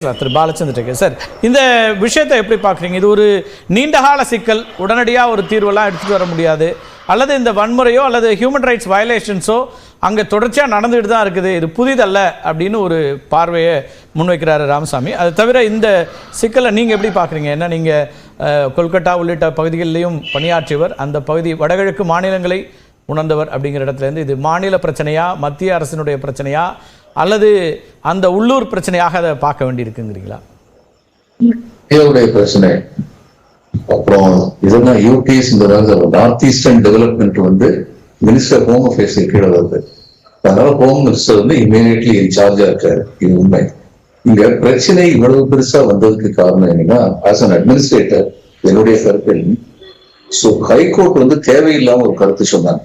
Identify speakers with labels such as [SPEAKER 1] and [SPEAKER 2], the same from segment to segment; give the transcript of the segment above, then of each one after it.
[SPEAKER 1] திரு Balachandran sir, இந்த விஷயத்தை எப்படி பார்க்குறீங்க? இது ஒரு நீண்டகால சிக்கல், உடனடியாக ஒரு தீர்வெல்லாம் எடுத்துகிட்டு வர முடியாது, அல்லது இந்த வன்முறையோ அல்லது ஹியூமன் ரைட்ஸ் வயலேஷன்ஸோ அங்கே தொடர்ச்சியாக நடந்துகிட்டு தான் இருக்குது, இது புதிதல்ல அப்படின்னு ஒரு பார்வையை முன்வைக்கிறாரு ராமசாமி. அது தவிர இந்த சிக்கலை நீங்கள் எப்படி பார்க்குறீங்க? ஏன்னா நீங்கள் கொல்கத்தா உள்ளிட்ட பகுதிகளிலையும் பணியாற்றியவர், அந்த பகுதி வடகிழக்கு மாநிலங்களை உணர்ந்தவர். அப்படிங்கிற இடத்துலேருந்து இது மாநில பிரச்சனையா, மத்திய அரசினுடைய பிரச்சனையா, அல்லது அந்த உள்ளூர் பிரச்சனையாக அதை பார்க்க வேண்டியிருக்குங்கிறீங்களா?
[SPEAKER 2] இந்தியாவுடைய பிரச்சனை. அப்புறம் இதெல்லாம் UPS north eastern development minister home affairs கீழே வருது. அதனால ஹோம் மினிஸ்டர் இமீடியட்லி இன்சார்ஜா இருக்காரு. இது உண்மை. இங்க பிரச்சனை இவ்வளவு பெருசா வந்ததுக்கு காரணம் என்னன்னா, ஆஸ் அன் அட்மினிஸ்ட்ரேட்டர் என்னுடைய கருத்தில் ஹைகோர்ட் தேவையில்லாம ஒரு கருத்து சொன்னாங்க.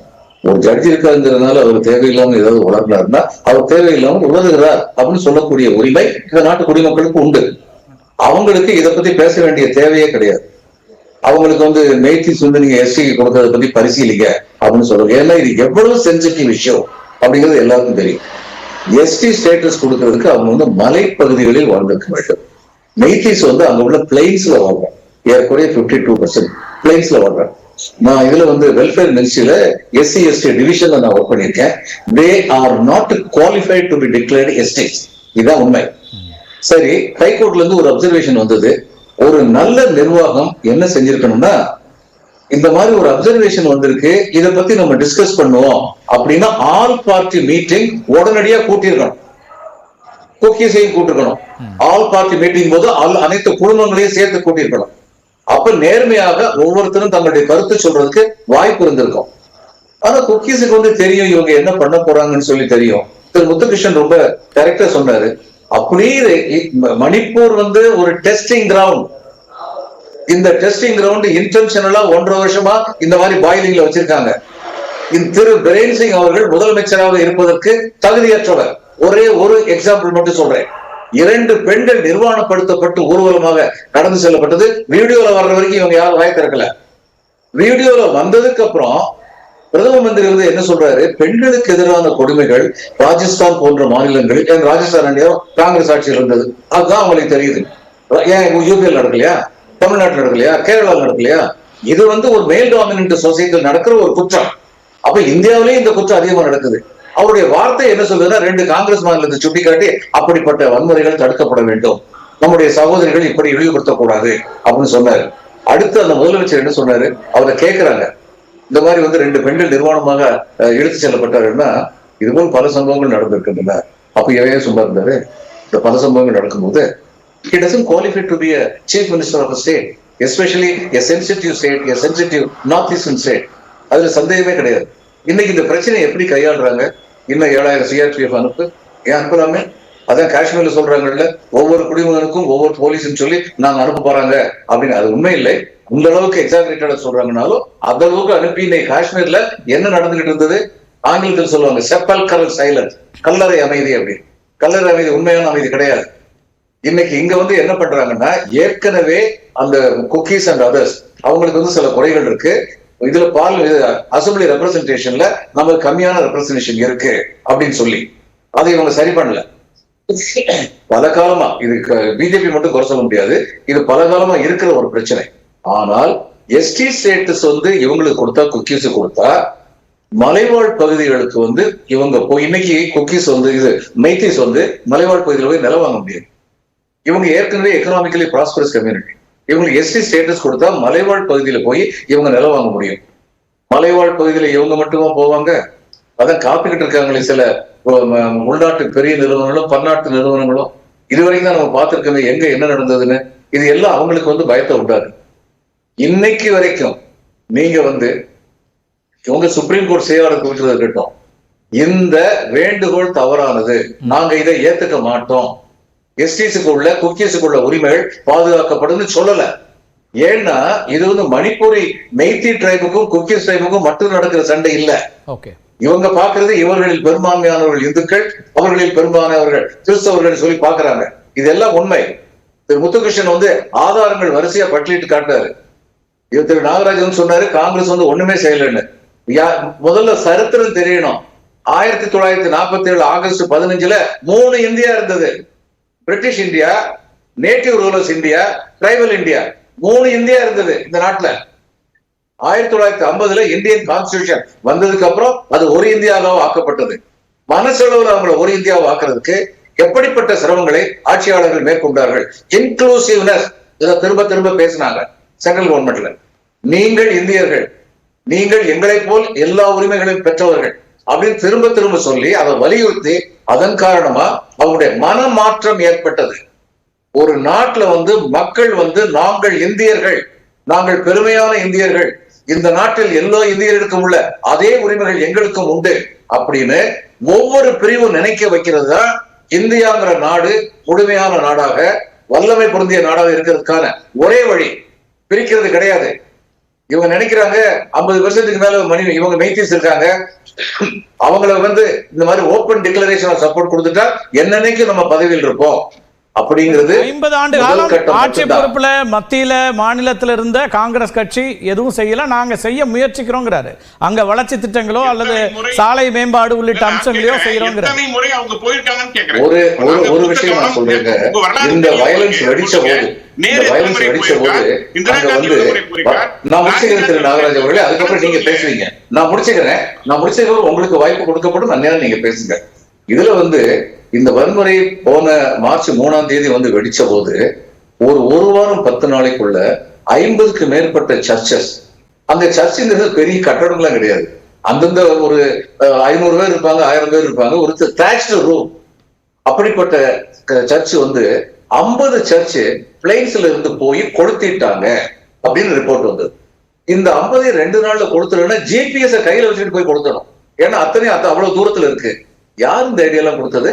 [SPEAKER 2] ஒரு ஜட்ஜி இருக்காருங்கிறதுனால அவர் தேவையில்லாம ஏதாவது உணர்ந்தாருன்னா அவர் தேவையில்லாமல் உணர்கிறார் அப்படின்னு சொல்லக்கூடிய உரிமை இந்த நாட்டு குடிமக்களுக்கு உண்டு. அவங்களுக்கு இதை பத்தி பேச வேண்டிய தேவையே கிடையாது. அவங்களுக்கு மெய்த்திஸ் நீங்க எஸ்டி கொடுக்கறத பத்தி பரிசீலிங்க அப்படின்னு சொல்றாங்க. ஏன்னா இது எவ்வளவு சென்சிட்டிவ் விஷயம் அப்படிங்கிறது எல்லாருக்கும் தெரியும். எஸ்டி ஸ்டேட்டஸ் கொடுக்கறதுக்கு அவங்க மலைப்பகுதிகளில் வாழ்ந்திருக்க வேண்டும். மெய்த்திஸ் அங்க உள்ள பிளைன்ஸ்ல வாழ்றோம். ஏறக்குறைய 52% பிளைன்ஸ்ல வாழ்றேன். நான் இதுல வெல்ஃபேர் மினிஸ்ட்ரியில எஸ்சி எஸ்டி டிவிஷன்ல நான் ஒர்க் பண்ணிருக்கேன். They are not qualified to be declared estates. இதுதான் உண்மை. சரி, ஹைகோர்ட்ல இருந்து ஒரு அப்சர்வேஷன் வந்தது. ஒரு நல்ல நிர்வாகம் என்ன செஞ்சிருக்கணும்னா, இந்த மாதிரி ஒரு அப்சர்வேஷன் வந்திருக்கு, இதை பத்தி நம்ம டிஸ்கஸ் பண்ணுவோம் அப்படின்னா ஆல் பார்ட்டி மீட்டிங் உடனடியா கூட்டியிருக்கணும். குக்கீஸையும் கூட்டிருக்கணும். ஆல் பார்ட்டி மீட்டிங் போது அனைத்து குழுமங்களையும் சேர்த்து கூட்டியிருக்கணும். அப்ப நேர்மையாக ஒவ்வொருத்தரும் தங்களுடைய கருத்து சொல்றதுக்கு வாய்ப்பு இருந்திருக்கும். ஆனா குக்கீஸுக்கு தெரியும் இவங்க என்ன பண்ண போறாங்கன்னு சொல்லி தெரியும். திரு முத்துகிருஷ்ணன் ரொம்ப கரெக்டா சொன்னாரு. அப்படியே மணிப்பூர் ஒரு டெஸ்டிங் கிரவுண்ட். இந்த டெஸ்டிங் கிரவுண்ட் இன்டென்ஷனலா 1.5 வருஷமா இந்த மாதிரி பாயிலிங்ல வச்சிருக்காங்க. திரு பிரேன் சிங் அவர்கள் முதலமைச்சராக இருப்பதற்கு தகுதியற்றவர். ஒரே ஒரு எக்ஸாம்பிள் மட்டும் சொல்றேன். 2 பெண்கள் நிர்வாணப்படுத்தப்பட்டு ஊர்வலமாக கடந்து செல்லப்பட்டது. வீடியோல வர்ற வரைக்கும் இவங்க யாரும் வாய் திறக்கல. வீடியோல வந்ததுக்கு அப்புறம் பிரதம மந்திரி என்ன சொல்றாரு, பெண்களுக்கு எதிரான கொடுமைகள் ராஜஸ்தான் போன்ற மாநிலங்களில், ராஜஸ்தான் காங்கிரஸ் ஆட்சியில் இருந்தது, அதுதான் அவங்களுக்கு தெரியுது. ஏன் யூபியில் நடக்கலையா, தமிழ்நாட்டில் நடக்கலையா, கேரளாவில் நடக்கலையா? இது ஒரு மேல் டாமினன்ட் சொசைட்டியில் நடக்கிற ஒரு குற்றம். அப்ப இந்தியாவிலேயே இந்த குற்றம் அதிகமா நடக்குது. அவருடைய வார்த்தை என்ன சொல்றதுன்னா, 2 காங்கிரஸ் மாநிலத்தை சுட்டிக்காட்டி அப்படிப்பட்ட வன்முறைகள் தடுக்கப்பட வேண்டும், நம்முடைய சகோதரிகள் இப்படி இழிவுபடுத்தக்கூடாது அப்படின்னு சொன்னாரு. அடுத்து அந்த முதலமைச்சர் என்ன சொன்னாரு, அவரை கேட்கிறாங்க, இந்த மாதிரி 2 பெண்கள் நிர்வாணமாக இழுத்து செல்லப்பட்டாருன்னா இதுபோல் பல சம்பவங்கள் நடந்திருக்கின்றன. அப்ப இவையே சும்மா இருந்தாரு. இந்த பல சம்பவங்கள் நடக்கும்போது he doesn't qualify to be a chief minister of a state, especially a sensitive state, a sensitive northeastern state. அதுல சந்தேகமே கிடையாது. இன்னைக்கு இந்த பிரச்சனை எப்படி கையாளுறாங்க? இன்னும் 7000 சிஆர்பிஎஃப் அனுப்பு, ஏன் அனுப்பலாமே? அதான் காஷ்மீர்ல சொல்றாங்கல்ல, ஒவ்வொரு குடிமகனுக்கும் ஒவ்வொரு போலீஸ்ன்னு சொல்லி நாங்க அனுப்ப போறாங்க அப்படின்னு. அது உண்மை இல்லை. இந்த அளவுக்கு எக்ஸாகரேட்டடா சொல்றாங்கனாலும் அந்த அளவுக்கு அனுப்பி இன்னைக்கு காஷ்மீர்ல என்ன நடந்துகிட்டு இருந்தது? ஆங்கிலத்தில் சொல்லுவாங்க செப்பல்கரல் சைலன்ஸ், கல்லறை அமைதி அப்படின்னு. கல்லறை அமைதி உண்மையான அமைதி கிடையாது. இன்னைக்கு இங்க என்ன பண்றாங்கன்னா, ஏற்கனவே அந்த குக்கீஸ் அண்ட் அதர்ஸ் அவங்களுக்கு சில குறைகள் இருக்கு. இதுல அசம்பிளி ரெப்ரசன்டேஷன்ல நமக்கு கம்மியான ரெப்ரசன்டேஷன் இருக்கு அப்படின்னு சொல்லி அதை இவங்க சரி பண்ணல. பல காலமா இது பிஜேபி மட்டும் குறை சொல்ல முடியாது, இது பல காலமா இருக்கிற ஒரு பிரச்சனை. ஆனால் எஸ்டி ஸ்டேட்டஸ் இவங்களுக்கு கொடுத்தா, குக்கீஸ் கொடுத்தா, மலைவாழ் பகுதிகளுக்கு இவங்க போய் இன்னைக்கு குக்கீஸ் இது மெய்த்திஸ் மலைவாழ் பகுதியில் போய் நிலம் வாங்க முடியாது. இவங்க ஏற்கனவே எக்கனாமிக்கலி ப்ராஸ்பரஸ் கம்யூனிட்டி. இவங்களுக்கு எஸ்டி ஸ்டேட்டஸ் கொடுத்தா மலைவாழ் பகுதியில போய் இவங்க நிலம் வாங்க முடியும். மலைவாழ் பகுதியில இவங்க மட்டுமா போவாங்க? அதான் காத்துக்கிட்டு இருக்காங்களே சில உள்நாட்டு பெரிய நிறுவனங்களும் பன்னாட்டு நிறுவனங்களும். இதுவரைக்கும் தான் நம்ம பார்த்திருக்கோமே எங்க என்ன நடந்ததுன்னு. இது எல்லாம் அவங்களுக்கு பயத்தை உண்டாது. இன்னைக்கு வரைக்கும் நீங்க இவங்க சுப்ரீம் கோர்ட் செய்வாரத்துக்கு விட்டு இருக்கட்டும், இந்த வேண்டுகோள் தவறானது, நாங்க இதை ஏத்துக்க மாட்டோம், எஸ்டிஸுக்கு உள்ள குக்கீஸுக்கு உள்ள உரிமைகள் பாதுகாக்கப்படும் சொல்லல. ஏன்னா இது மணிப்பூரி மெய்த்தி டிரைபுக்கும் குக்கீஸ் டிரைபுக்கும் மட்டும் நடக்கிற சண்டை இல்ல. இவங்க பாக்குறது இவர்களில் பெரும்பான்மையானவர்கள் இந்துக்கள், அவர்களில் பெரும்பான்மையானவர்கள் கிறிஸ்தவர்கள் சொல்லி பாக்குறாங்க. இதெல்லாம் உண்மை. திரு முத்துகிருஷ்ணன் ஆதாரங்கள் வரிசையா பட்டியலிட்டு காட்டாரு. திரு நாகராஜன் சொன்னாரு காங்கிரஸ் ஒண்ணுமே செய்யலன்னு. முதல்ல சரித்திரம் தெரியணும். 1947 ஆகஸ்ட் 15 3 இந்தியா இருந்தது. British India, native rulers India, tribal India, 3 India இருந்தது இந்த நாட்டுல. 1950 இந்தியன் கான்ஸ்டிடியூஷன் வந்ததுக்கு அப்புறம் அது ஒரு இந்தியாவாக ஆக்கப்பட்டது. மனசளவுல அவங்களை ஒரு இந்தியாவை ஆக்குறதுக்கு எப்படிப்பட்ட சிரமங்களை ஆட்சியாளர்கள் மேற்கொண்டார்கள். இன்க்ளூசிவ்னஸ் இதை திரும்ப திரும்ப பேசினாங்க சென்ட்ரல் கவர்மெண்ட்ல. நீங்கள் இந்தியர்கள், நீங்கள் எங்களை போல் எல்லா உரிமைகளையும் பெற்றவர்கள் அப்படின்னு திரும்ப திரும்ப சொல்லி அதை வலியுறுத்தி அதன் காரணமா அவங்களுடைய மனமாற்றம் ஏற்பட்டது. ஒரு நாட்டுல மக்கள் நாங்கள் இந்தியர்கள், நாங்கள் பெருமையான இந்தியர்கள், இந்த நாட்டில் எல்லா இந்தியர்களுக்கும் உள்ள அதே உரிமைகள் எங்களுக்கும் உண்டு அப்படின்னு ஒவ்வொரு பிரிவும் நினைக்க வைக்கிறது தான் இந்தியாங்கிற நாடு முழுமையான நாடாக, வல்லமை பொருந்திய நாடாக இருக்கிறதுக்கான ஒரே வழி. பிரிக்கிறது கிடையாது. இவங்க நினைக்கிறாங்க 50% மேல இவங்க மெய்தீஸ் இருக்காங்க, அவங்கள இந்த மாதிரி ஓபன் டிக்ளரேஷன் சப்போர்ட் கொடுத்துட்டா என்னன்னைக்கு நம்ம பதவியில் இருப்போம் அப்படிங்கிறது.
[SPEAKER 1] 50 ஆண்டு காலம் ஆட்சி பொறுப்புல மத்தியில மாநிலத்தில் இருந்த காங்கிரஸ் கட்சி எதுவும் செய்யல, நாங்க செய்ய முயற்சிக்கிறோங்கிறாரு. அங்க வளர்ச்சி திட்டங்களோ அல்லது சாலை மேம்பாடு உள்ளிட்ட அம்சங்களையோ செய்யறோங்கிறாரு.
[SPEAKER 2] ஒரு விஷயம் நான் சொல்றேங்க, இந்த வயலன்ஸ் வெடிச்ச போது நான் முடிச்சுக்கிறேன் திரு நாகராஜ் அவர்களே, அதுக்கப்புறம் நீங்க பேசுவீங்க. நான் முடிச்சுக்கிறேன் உங்களுக்கு வாய்ப்பு கொடுக்கப்படும், அந்நேரம் நீங்க பேசுங்க. இதுல இந்த வன்முறை போன மார்ச் 3ஆம் தேதி வெடிச்ச போது ஒரு வாரம் 10 நாளைக்குள்ள 50க்கு மேற்பட்ட சர்ச்சஸ், அந்த சர்ச்சுங்கிறது பெரிய கட்டடம்லாம் கிடையாது, அந்தந்த ஒரு 500 பேர் இருப்பாங்க, 1000 பேர் இருப்பாங்க, ஒரு தேட்ச்டு ரூம். அப்படிப்பட்ட சர்ச் 50 சர்ச் பிளைன்ஸ்ல இருந்து போய் கொளுத்திட்டாங்க அப்படின்னு ரிப்போர்ட் வந்தது. இந்த 50 2 நாள்ல கொளுத்தணும்னா ஜிபிஎஸ் கையில வச்சுட்டு போய் கொளுத்தணும். ஏன்னா அவ்வளவு தூரத்துல இருக்கு. யார் இந்த ஐடியா எல்லாம் கொடுத்தது?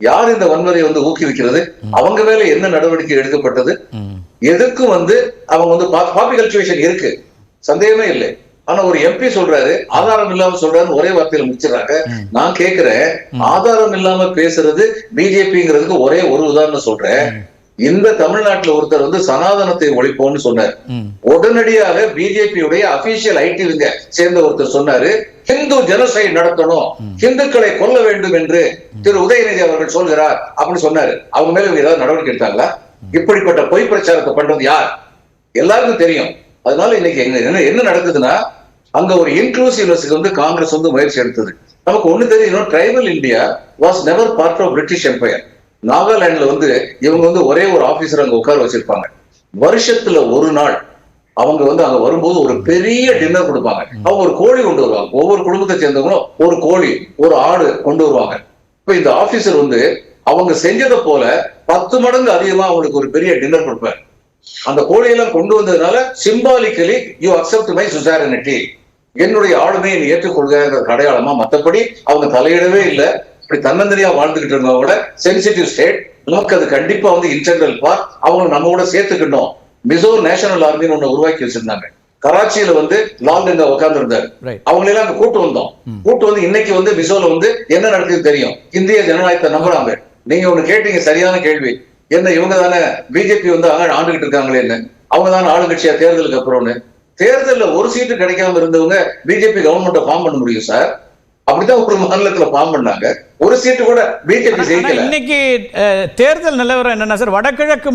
[SPEAKER 2] யார் இந்த வன்முறையை ஊக்குவிக்கிறது? அவங்க மேல என்ன நடவடிக்கை எடுக்கப்பட்டது? எதுக்கும் அவங்க பாப்பி கல்ச்சுவேஷன் இருக்கு, சந்தேகமே இல்லை. ஆனா ஒரு எம்பி சொல்றாரு, ஆதாரம் இல்லாம சொல்றாரு, ஒரே வார்த்தையில முடிச்சிடறாங்க. நான் கேக்குறேன், ஆதாரம் இல்லாம பேசுறது பிஜேபிங்கிறதுக்கு ஒரே ஒரு உதாரணம் சொல்றேன். இந்த தமிழ்நாட்டுல ஒருத்தர் சனாதனத்தை ஒழிப்போம்னு சொன்னார். உடனடியாக பிஜேபியுடைய அபிஷியல் ஐடிவிங்க சேர்ந்த ஒருத்தர் சொன்னாரு, ஹிந்து ஜெனோசைட் நடத்தணும், ஹிந்துக்களை கொல்ல வேண்டும் என்று திரு உதயநிதி அவர்கள் சொல்கிறார் அப்படின்னு சொன்னாரு. அவங்க மேல ஏதாவது நடவடிக்கை எடுத்தாங்களா? இப்படிப்பட்ட பொய் பிரச்சாரத்தை பண்றது யார்? எல்லாருக்கும் தெரியும். அதனால இன்னைக்கு என்ன நடக்குதுன்னா, அங்க ஒரு இன்க்ளூசிவ்னஸ்க்கு காங்கிரஸ் முயற்சி எடுத்தது. நமக்கு ஒண்ணு தெரியும், tribal India was never part of British empire. நாகாலாந்துல இவங்க ஒரே ஒரு ஆபீசர் அங்க உட்கார வச்சிருப்பாங்க. வருஷத்துல ஒரு நாள் அவங்க அங்க வரும்போது ஒரு பெரிய டின்னர் கொடுப்பாங்க. அவங்க ஒரு கோழி கொண்டு வருவாங்க, ஒவ்வொரு குடும்பத்தை சேர்ந்தவங்களும் ஒரு கோழி, ஒரு ஆடு கொண்டு வருவாங்க. இப்ப இந்த ஆபீசர் அவங்க செஞ்சதை போல 10 மடங்கு அதிகமா அவங்களுக்கு ஒரு பெரிய டின்னர் கொடுப்பாரு. அந்த கோழியெல்லாம் கொண்டு வந்ததுனால சிம்பாலிக்கலி யூ அக்செப்ட் மை சுசாரினிட்டி, என்னுடைய ஆளுமையை நீ ஏற்றுக்கொள்கிற அடையாளமா. மற்றபடி அவங்க தலையிடவே இல்லை. இப்படி தன்னந்தனியா வாழ்ந்துகிட்டு இருந்தவங்களோட சென்சிட்டிவ் ஸ்டேட், நமக்கு அது கண்டிப்பா இன்டெகிரல் பார்ட். அவங்க நம்ம கூட சேர்த்துக்கணும். மிசோ நேஷனல் ஆர்மின்னு ஒண்ணு உருவாக்கி வச்சிருந்தாங்க. கராச்சியில லால்டெங்கா உட்கார்ந்து இருந்தாரு. அவங்களெல்லாம் அங்க கூட்டு இன்னைக்கு மிசோல என்ன நடக்குது தெரியும். இந்திய ஜனநாயகத்தை நம்புறாங்க. நீங்க ஒண்ணு கேட்டீங்க, சரியான கேள்வி. என்ன இவங்க தானே பிஜேபி ஆண்டுகிட்டு இருக்காங்களேன்னு. அவங்க தானே ஆளுங்கட்சியா தேர்தலுக்கு அப்புறம்னு. தேர்தலில் ஒரு சீட்டு கிடைக்காம இருந்தவங்க பிஜேபி கவர்மெண்ட்டை ஃபார்ம் பண்ண முடியும் சார்? அப்படிதான் ஒரு மாநிலத்துல ஃபார்ம் பண்ணாங்க. ஒரு சீட்டு கூட பிஜேபி ஜெயிக்கல. இன்னைக்கு
[SPEAKER 1] தேர்தல் நிலவரம் என்னன்னா சார், வடகிழக்கு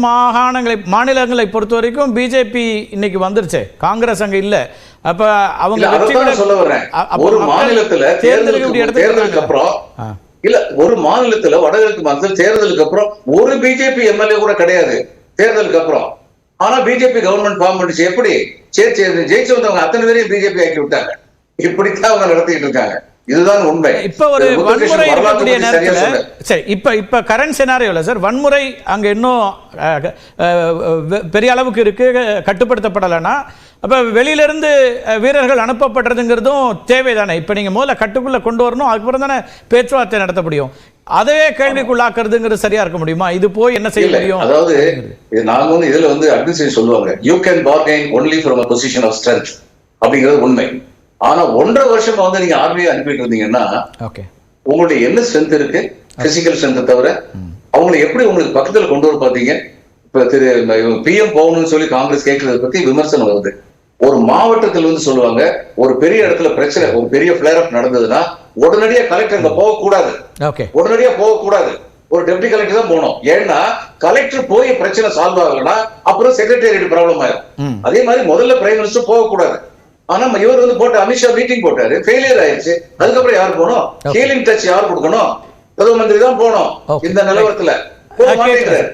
[SPEAKER 1] மாநிலங்களை பொறுத்த வரைக்கும் பிஜேபி இன்னைக்கு வந்துருச்சு, காங்கிரஸ் அங்க இல்ல. அப்ப அவங்க
[SPEAKER 2] சொல்ல வர்றேன், ஒரு மாநிலத்துல தேர்தலுக்கு அப்புறம் இல்ல, ஒரு மாநிலத்துல வடகிழக்கு மாநிலத்தில் தேர்தலுக்கு அப்புறம் ஒரு பிஜேபி எம்எல்ஏ கூட கிடையாது தேர்தலுக்கு அப்புறம். ஆனா பிஜேபி கவர்மெண்ட் ஃபார்ம் பண்ணிச்சு. எப்படி? ஜெயிச்சு வந்தவங்க அத்தனை பேரையும் பிஜேபி ஆக்கி விட்டாங்க. இப்படித்தான் அவங்க நடத்திட்டு இருக்காங்க. இதுதான் உண்மை.
[SPEAKER 1] இப்ப ஒரு வன்முறை இருக்கக்கூடிய நேரத்துல சரி, இப்ப கரண்ட் சினாரியோல சார் வன்முறை அங்க இன்னும் பெரிய அளவுக்கு இருக்கு, கட்டுப்படுத்தப்படலைன்னா அப்ப வெளியில இருந்து வீரர்கள் அனுப்பப்படுறதுங்கிறதும் தேவைதானே? இப்ப நீங்க முதல்ல கட்டுக்குள்ள கொண்டு வரணும், அதுக்கப்புறம் தானே பேச்சுவார்த்தை நடத்த முடியும். அதே கேள்விக்குள்ளாக்குறதுங்கிறது சரியா இருக்க முடியுமா? இது போய் என்ன செய்ய முடியும்?
[SPEAKER 2] அதாவது நாங்க இதுல அட்மினிஸ்ட்ரேஷன் சொல்லுவாங்க, you can bargain only from a position of strength அப்படிங்கிறது உண்மை. ஆனா 1.5 வருஷமா நீங்க ஆர்மியை அனுப்பிட்டு இருந்தீங்கன்னா உங்களுடைய என்ன ஸ்ட்ரென்த் இருக்கு? பிசிக்கல் ஸ்ட்ரென்த் தவிர அவங்களை எப்படி உங்களுக்கு பக்கத்துல கொண்டு வர பாத்தீங்க? இப்ப திரு பிஎம் போகணும்னு சொல்லி காங்கிரஸ் கேட்கறத பத்தி விமர்சனம் வருது. ஒரு மாவட்டத்தில் சொல்லுவாங்க, ஒரு பெரிய இடத்துல பிரச்சனை, ஒரு பெரிய பிளேர் அப் நடந்ததுன்னா உடனடியா கலெக்டர் அங்க போகக்கூடாது, உடனடியா போகக்கூடாது. ஒரு டெப்டி கலெக்டர் தான் போகணும். ஏன்னா கலெக்டர் போய் பிரச்சனை சால்வ் ஆகலன்னா அப்புறம் செக்ரட்டேரியட் ப்ராப்ளம் ஆயிடும். அதே மாதிரி முதல்ல பிரைம் மினிஸ்டர் போகக்கூடாது. ஆனா இவர் வந்து போட்டு அமித்ஷா மீட்டிங் போட்டாரு, ஃபெயிலியர் ஆயிடுச்சு. அதுக்கப்புறம் யார் போகணும்? ஹீலிங் டச் யார் கொடுக்கணும்? பிரதம மந்திரி தான் போகணும். இந்த நிலவரத்துல போக மாட்டேங்கிறார்.